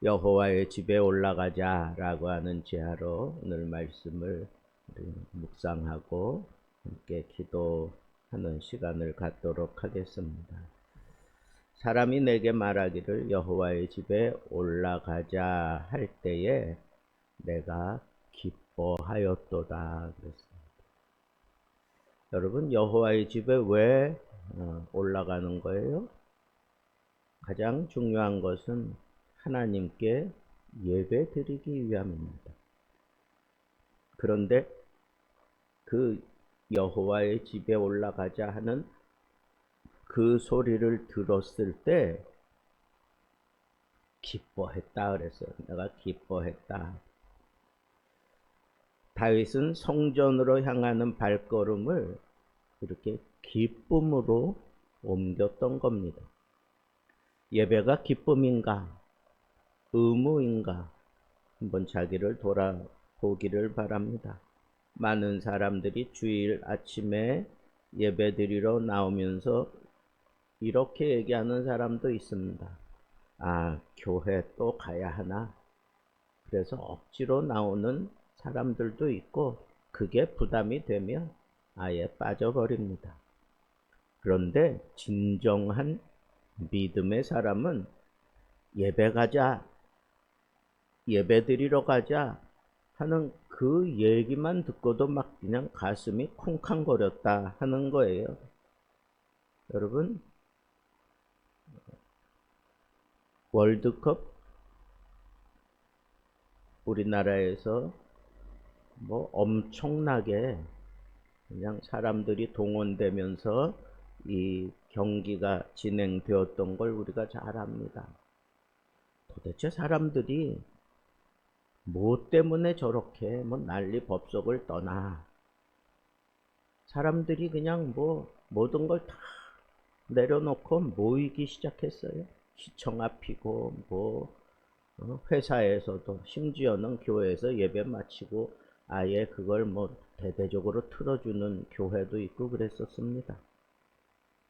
여호와의 집에 올라가자라고 하는 제하로 오늘 말씀을 묵상하고 함께 기도하는 시간을 갖도록 하겠습니다. 사람이 내게 말하기를 여호와의 집에 올라가자 할 때에 내가 기뻐하였도다 그랬습니다. 여러분, 여호와의 집에 왜 올라가는 거예요? 가장 중요한 것은 하나님께 예배 드리기 위함입니다. 그런데 그 여호와의 집에 올라가자 하는 그 소리를 들었을 때 기뻐했다 그랬어요. 내가 기뻐했다. 다윗은 성전으로 향하는 발걸음을 이렇게 기쁨으로 옮겼던 겁니다. 예배가 기쁨인가 의무인가 한번 자기를 돌아보기를 바랍니다. 많은 사람들이 주일 아침에 예배드리러 나오면서 이렇게 얘기하는 사람도 있습니다. 교회 또 가야 하나? 그래서 억지로 나오는 사람들도 있고 그게 부담이 되면 아예 빠져버립니다. 그런데 진정한 믿음의 사람은 예배 가자, 예배 드리러 가자 하는 그 얘기만 듣고도 막 그냥 가슴이 쿵쾅거렸다 하는 거예요. 여러분, 월드컵 우리나라에서 뭐 엄청나게 그냥 사람들이 동원되면서 이 경기가 진행되었던 걸 우리가 잘 압니다. 도대체 사람들이 뭐 때문에 저렇게 난리 법석을 떠나? 사람들이 그냥 모든 걸 다 내려놓고 모이기 시작했어요. 시청 앞이고 회사에서도 심지어는 교회에서 예배 마치고 아예 그걸 대대적으로 틀어주는 교회도 있고 그랬었습니다.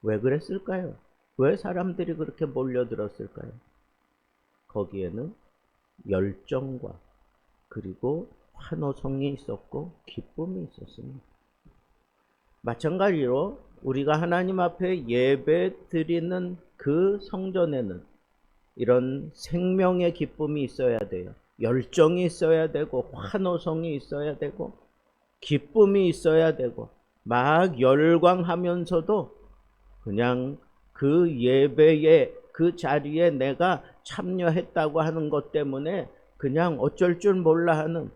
왜 그랬을까요? 왜 사람들이 그렇게 몰려들었을까요? 거기에는 열정과 그리고 환호성이 있었고 기쁨이 있었습니다. 마찬가지로 우리가 하나님 앞에 예배 드리는 그 성전에는 이런 생명의 기쁨이 있어야 돼요. 열정이 있어야 되고 환호성이 있어야 되고 기쁨이 있어야 되고 막 열광하면서도 그냥 그 예배에 그 자리에 내가 참여했다고 하는 것 때문에 그냥 어쩔 줄 몰라 하는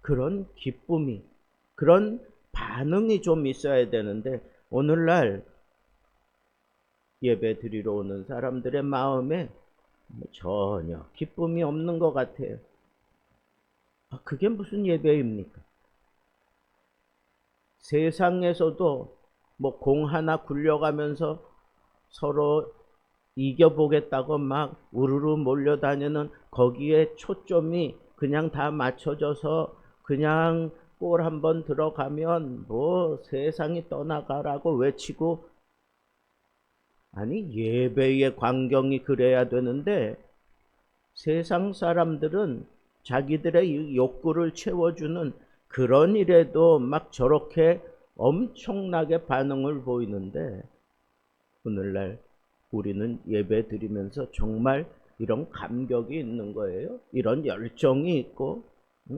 그런 기쁨이 그런 반응이 좀 있어야 되는데 오늘날 예배 드리러 오는 사람들의 마음에 전혀 기쁨이 없는 것 같아요. 그게 무슨 예배입니까? 세상에서도 공 하나 굴려가면서 서로 이겨보겠다고 막 우르르 몰려다니는 거기에 초점이 그냥 다 맞춰져서 그냥 골 한번 들어가면 세상이 떠나가라고 외치고 아니 예배의 광경이 그래야 되는데 세상 사람들은 자기들의 욕구를 채워주는 그런 일에도 막 저렇게 엄청나게 반응을 보이는데 오늘날 우리는 예배 드리면서 정말 이런 감격이 있는 거예요. 이런 열정이 있고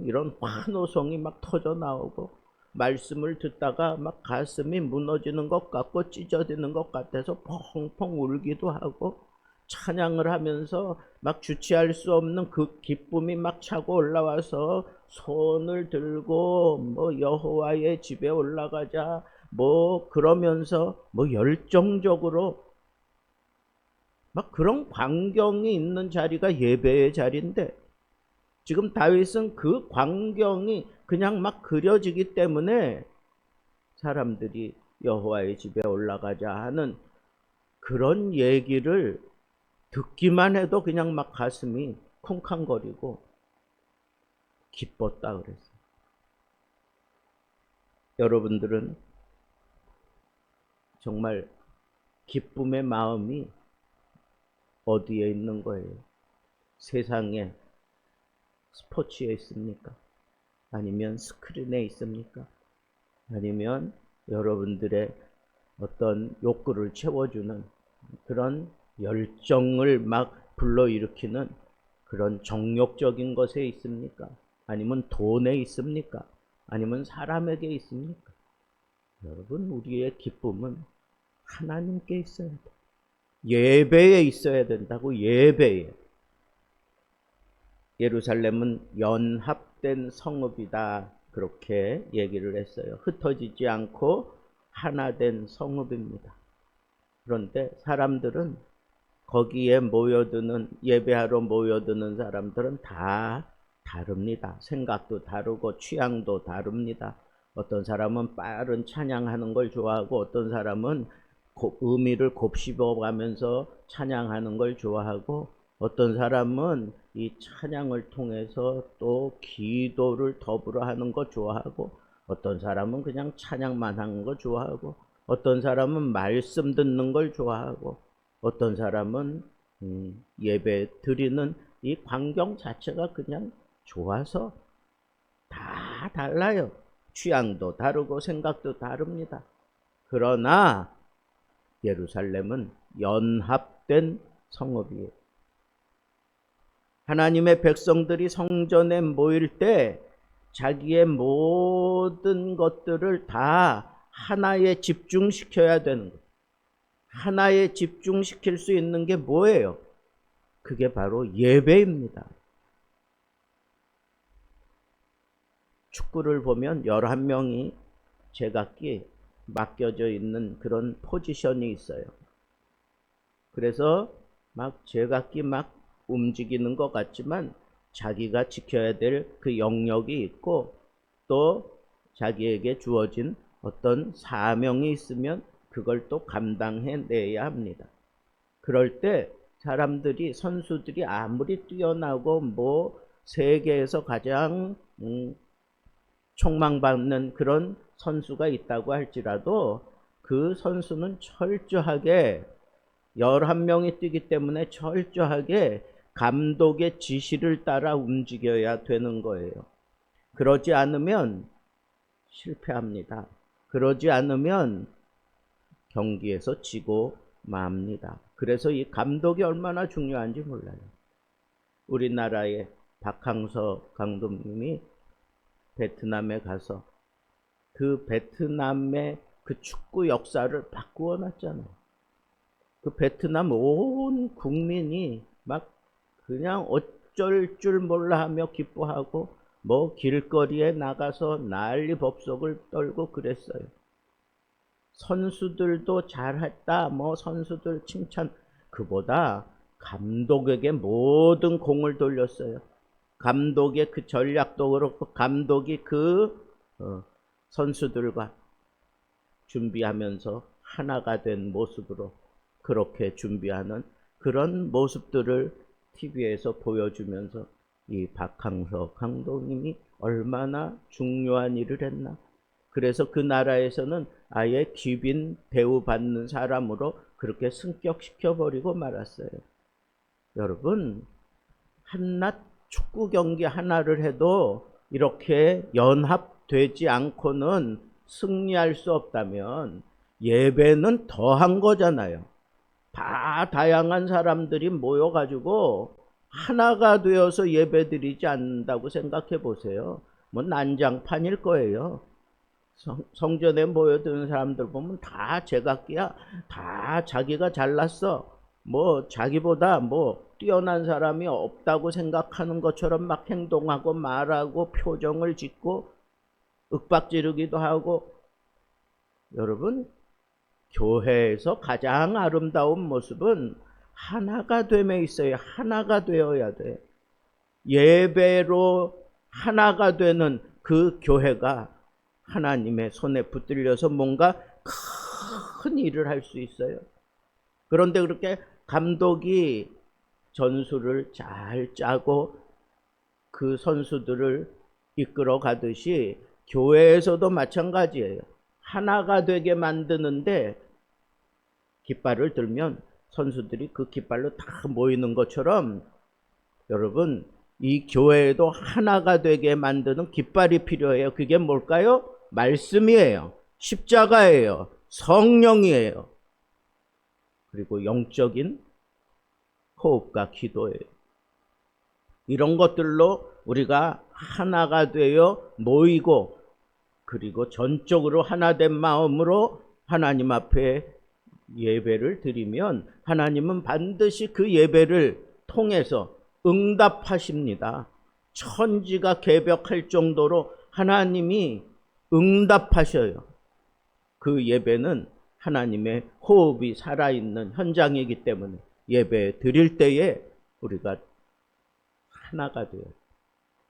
이런 환호성이 막 터져 나오고 말씀을 듣다가 막 가슴이 무너지는 것 같고 찢어지는 것 같아서 펑펑 울기도 하고 찬양을 하면서 막 주체할 수 없는 그 기쁨이 막 차고 올라와서 손을 들고 여호와의 집에 올라가자 그러면서 열정적으로 막 그런 광경이 있는 자리가 예배의 자리인데 지금 다윗은 그 광경이 그냥 막 그려지기 때문에 사람들이 여호와의 집에 올라가자 하는 그런 얘기를 듣기만 해도 그냥 막 가슴이 쿵쾅거리고 기뻤다 그랬어요. 여러분들은 정말 기쁨의 마음이 어디에 있는 거예요? 세상에 스포츠에 있습니까? 아니면 스크린에 있습니까? 아니면 여러분들의 어떤 욕구를 채워주는 그런 열정을 막 불러일으키는 그런 정욕적인 것에 있습니까? 아니면 돈에 있습니까? 아니면 사람에게 있습니까? 여러분, 우리의 기쁨은 하나님께 있어야 돼. 예배에 있어야 된다고. 예배에. 예루살렘은 연합된 성읍이다, 그렇게 얘기를 했어요. 흩어지지 않고 하나된 성읍입니다. 그런데 사람들은 거기에 모여드는, 예배하러 모여드는 사람들은 다 다릅니다. 생각도 다르고 취향도 다릅니다. 어떤 사람은 빠른 찬양하는 걸 좋아하고, 어떤 사람은 의미를 곱씹어가면서 찬양하는 걸 좋아하고, 어떤 사람은 이 찬양을 통해서 또 기도를 더불어 하는 거 좋아하고, 어떤 사람은 그냥 찬양만 하는 거 좋아하고, 어떤 사람은 말씀 듣는 걸 좋아하고, 어떤 사람은 예배 드리는 이 광경 자체가 그냥 좋아서. 다 달라요. 취향도 다르고 생각도 다릅니다. 그러나 예루살렘은 연합된 성읍이에요. 하나님의 백성들이 성전에 모일 때 자기의 모든 것들을 다 하나에 집중시켜야 되는 거예요. 하나에 집중시킬 수 있는 게 뭐예요? 그게 바로 예배입니다. 축구를 보면 11명이 제각기 맡겨져 있는 그런 포지션이 있어요. 그래서 막 제각기 막 움직이는 것 같지만 자기가 지켜야 될 그 영역이 있고, 또 자기에게 주어진 어떤 사명이 있으면 그걸 또 감당해내야 합니다. 그럴 때 사람들이, 선수들이 아무리 뛰어나고 뭐 세계에서 가장 촉망받는 그런 선수가 있다고 할지라도 그 선수는 철저하게 11명이 뛰기 때문에 철저하게 감독의 지시를 따라 움직여야 되는 거예요. 그러지 않으면 실패합니다. 그러지 않으면 경기에서 지고 맙니다. 그래서 이 감독이 얼마나 중요한지 몰라요. 우리나라의 박항서 감독님이 베트남에 가서 그 베트남의 그 축구 역사를 바꾸어 놨잖아요. 그 베트남 온 국민이 막 그냥 어쩔 줄 몰라 하며 기뻐하고, 뭐 길거리에 나가서 난리 법석을 떨고 그랬어요. 선수들도 잘했다, 뭐 선수들 칭찬. 그보다 감독에게 모든 공을 돌렸어요. 감독의 그 전략도 그렇고, 감독이 그 선수들과 준비하면서 하나가 된 모습으로 그렇게 준비하는 그런 모습들을 TV에서 보여주면서 이 박항서 감독님이 얼마나 중요한 일을 했나. 그래서 그 나라에서는 아예 귀빈 대우받는 사람으로 그렇게 승격시켜버리고 말았어요. 여러분, 한낱 축구 경기 하나를 해도 이렇게 연합되지 않고는 승리할 수 없다면 예배는 더한 거잖아요. 다 다양한 사람들이 모여가지고 하나가 되어서 예배드리지 않는다고 생각해 보세요. 뭐 난장판일 거예요. 성전에 모여드는 사람들 보면 다 제각기야. 다 자기가 잘났어. 뭐 자기보다 뭐 뛰어난 사람이 없다고 생각하는 것처럼 막 행동하고 말하고 표정을 짓고 윽박지르기도 하고. 여러분, 교회에서 가장 아름다운 모습은 하나가 됨에 있어요. 하나가 되어야 돼. 예배로 하나가 되는 그 교회가 하나님의 손에 붙들려서 뭔가 큰 일을 할 수 있어요. 그런데 그렇게 감독이 전술을 잘 짜고 그 선수들을 이끌어 가듯이 교회에서도 마찬가지예요. 하나가 되게 만드는데 깃발을 들면 선수들이 그 깃발로 다 모이는 것처럼 여러분, 이 교회도 하나가 되게 만드는 깃발이 필요해요. 그게 뭘까요? 말씀이에요. 십자가예요. 성령이에요. 그리고 영적인 호흡과 기도예요. 이런 것들로 우리가 하나가 되어 모이고, 그리고 전적으로 하나된 마음으로 하나님 앞에 예배를 드리면 하나님은 반드시 그 예배를 통해서 응답하십니다. 천지가 개벽할 정도로 하나님이 응답하셔요. 그 예배는 하나님의 호흡이 살아있는 현장이기 때문에 예배 드릴 때에 우리가 하나가 돼요.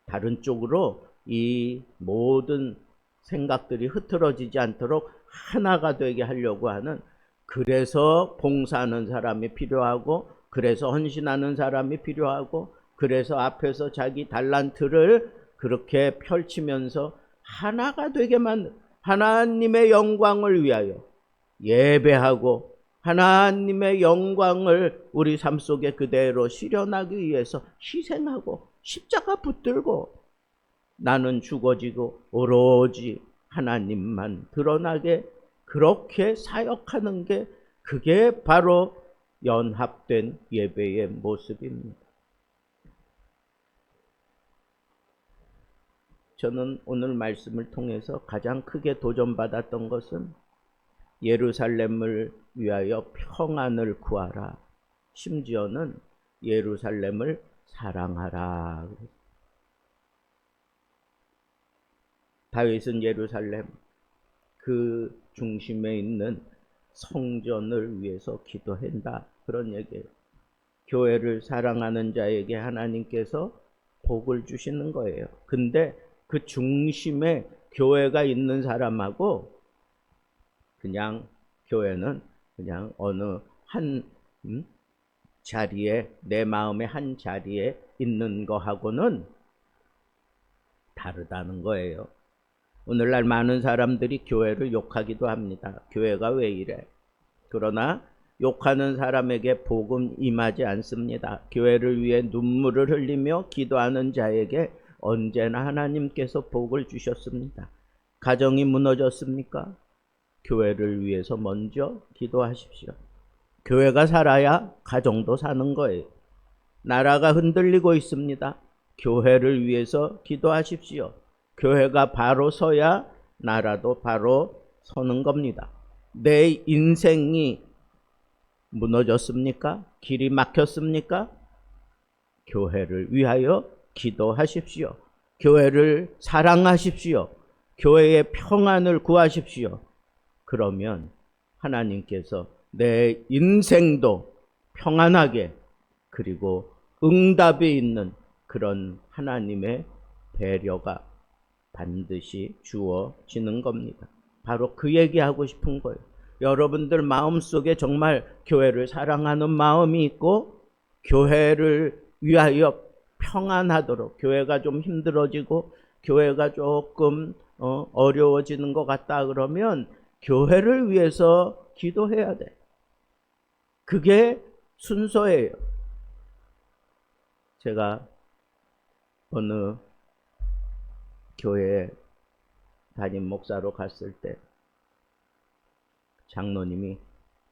다른 쪽으로 이 모든 생각들이 흐트러지지 않도록 하나가 되게 하려고 하는, 그래서 봉사하는 사람이 필요하고, 그래서 헌신하는 사람이 필요하고, 그래서 앞에서 자기 달란트를 그렇게 펼치면서 하나가 되게 만든, 하나님의 영광을 위하여 예배하고 하나님의 영광을 우리 삶 속에 그대로 실현하기 위해서 희생하고 십자가 붙들고 나는 죽어지고 오로지 하나님만 드러나게 그렇게 사역하는 게, 그게 바로 연합된 예배의 모습입니다. 저는 오늘 말씀을 통해서 가장 크게 도전받았던 것은 예루살렘을 위하여 평안을 구하라. 심지어는 예루살렘을 사랑하라. 다윗은 예루살렘 그 중심에 있는 성전을 위해서 기도한다, 그런 얘기예요. 교회를 사랑하는 자에게 하나님께서 복을 주시는 거예요. 근데 그 중심에 교회가 있는 사람하고 그냥 교회는 그냥 어느 한 자리에, 내 마음의 한 자리에 있는 거하고는 다르다는 거예요. 오늘날 많은 사람들이 교회를 욕하기도 합니다. 교회가 왜 이래? 그러나 욕하는 사람에게 복음 임하지 않습니다. 교회를 위해 눈물을 흘리며 기도하는 자에게 언제나 하나님께서 복을 주셨습니다. 가정이 무너졌습니까? 교회를 위해서 먼저 기도하십시오. 교회가 살아야 가정도 사는 거예요. 나라가 흔들리고 있습니다. 교회를 위해서 기도하십시오. 교회가 바로 서야 나라도 바로 서는 겁니다. 내 인생이 무너졌습니까? 길이 막혔습니까? 교회를 위하여 기도하십시오. 교회를 사랑하십시오. 교회의 평안을 구하십시오. 그러면 하나님께서 내 인생도 평안하게, 그리고 응답이 있는 그런 하나님의 배려가 반드시 주어지는 겁니다. 바로 그 얘기하고 싶은 거예요. 여러분들 마음속에 정말 교회를 사랑하는 마음이 있고, 교회를 위하여 평안하도록, 교회가 좀 힘들어지고 교회가 조금 어려워지는 것 같다 그러면 교회를 위해서 기도해야 돼. 그게 순서예요. 제가 어느 교회에 담임 목사로 갔을 때 장로님이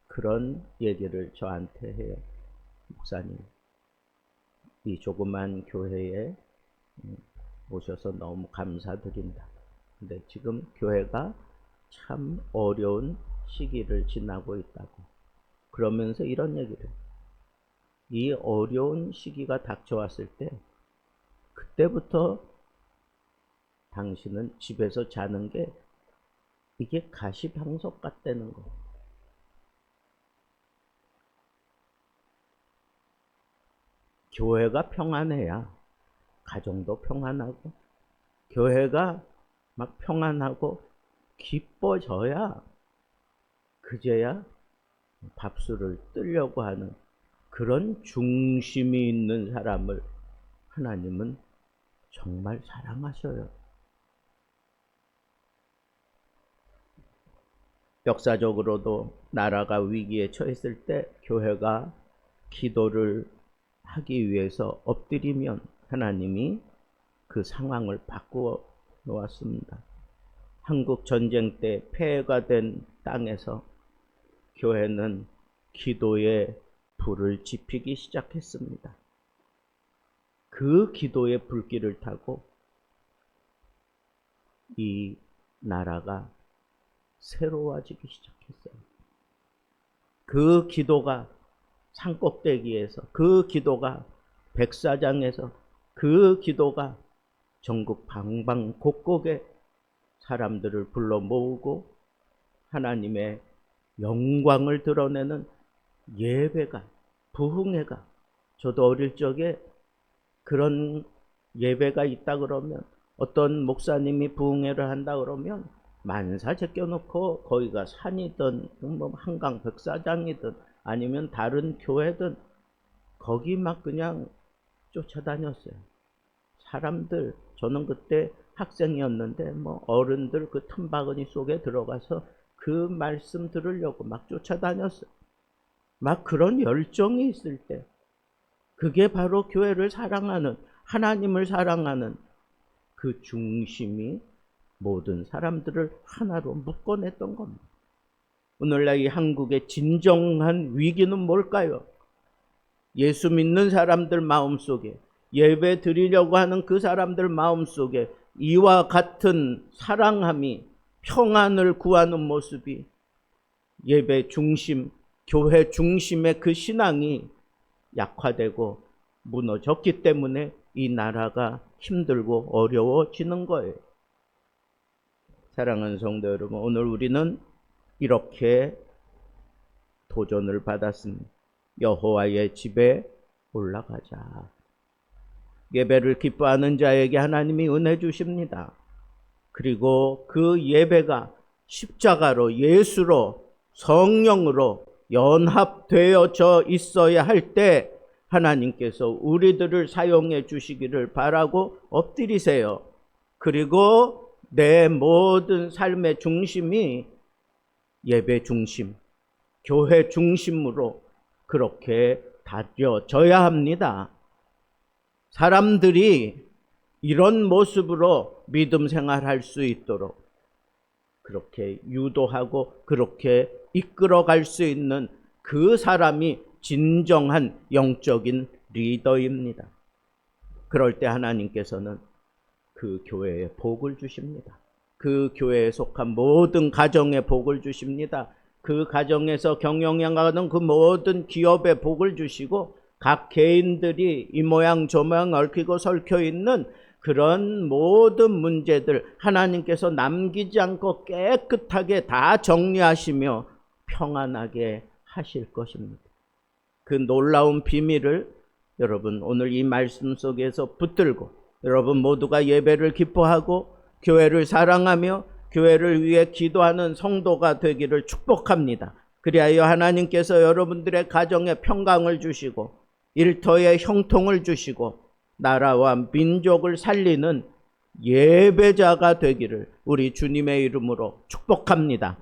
그런 얘기를 저한테 해요. 목사님, 이 조그만 교회에 오셔서 너무 감사드린다. 근데 지금 교회가 참 어려운 시기를 지나고 있다고. 그러면서 이런 얘기를 해요. 이 어려운 시기가 닥쳐왔을 때 그때부터 당신은 집에서 자는 게 이게 가시방석 같다는 거. 교회가 평안해야 가정도 평안하고, 교회가 막 평안하고 기뻐져야 그제야 밥술을 뜨려고 하는 그런 중심이 있는 사람을 하나님은 정말 사랑하셔요. 역사적으로도 나라가 위기에 처했을 때 교회가 기도를 하기 위해서 엎드리면 하나님이 그 상황을 바꾸어 놓았습니다. 한국 전쟁 때 폐해가 된 땅에서 교회는 기도의 불을 지피기 시작했습니다. 그 기도의 불길을 타고 이 나라가 새로워지기 시작했어요. 그 기도가 산꼭대기에서, 그 기도가 백사장에서, 그 기도가 전국 방방곡곡에 사람들을 불러 모으고 하나님의 영광을 드러내는 예배가, 부흥회가, 저도 어릴 적에 그런 예배가 있다 그러면, 어떤 목사님이 부흥회를 한다 그러면 만사 제껴놓고 거기가 산이든 뭐 한강 백사장이든 아니면 다른 교회든 거기 막 그냥 쫓아다녔어요. 사람들, 저는 그때 학생이었는데 뭐 어른들 그 틈바구니 속에 들어가서 그 말씀 들으려고 막 쫓아다녔어요. 막 그런 열정이 있을 때, 그게 바로 교회를 사랑하는, 하나님을 사랑하는 그 중심이 모든 사람들을 하나로 묶어냈던 겁니다. 오늘날 이 한국의 진정한 위기는 뭘까요? 예수 믿는 사람들 마음속에, 예배 드리려고 하는 그 사람들 마음속에 이와 같은 사랑함이, 평안을 구하는 모습이, 예배 중심, 교회 중심의 그 신앙이 약화되고 무너졌기 때문에 이 나라가 힘들고 어려워지는 거예요. 사랑하는 성도 여러분, 오늘 우리는 이렇게 도전을 받았습니다. 여호와의 집에 올라가자. 예배를 기뻐하는 자에게 하나님이 은혜 주십니다. 그리고 그 예배가 십자가로, 예수로, 성령으로 연합되어져 있어야 할 때 하나님께서 우리들을 사용해 주시기를 바라고 엎드리세요. 그리고 내 모든 삶의 중심이 예배 중심, 교회 중심으로 그렇게 다져져야 합니다. 사람들이 이런 모습으로 믿음 생활할 수 있도록 그렇게 유도하고 그렇게 이끌어갈 수 있는 그 사람이 진정한 영적인 리더입니다. 그럴 때 하나님께서는 그 교회에 복을 주십니다. 그 교회에 속한 모든 가정에 복을 주십니다. 그 가정에서 경영하는 그 모든 기업에 복을 주시고, 각 개인들이 이 모양 저 모양 얽히고 설켜 있는 그런 모든 문제들 하나님께서 남기지 않고 깨끗하게 다 정리하시며 평안하게 하실 것입니다. 그 놀라운 비밀을 여러분 오늘 이 말씀 속에서 붙들고, 여러분 모두가 예배를 기뻐하고 교회를 사랑하며 교회를 위해 기도하는 성도가 되기를 축복합니다. 그리하여 하나님께서 여러분들의 가정에 평강을 주시고 일터에 형통을 주시고 나라와 민족을 살리는 예배자가 되기를 우리 주님의 이름으로 축복합니다.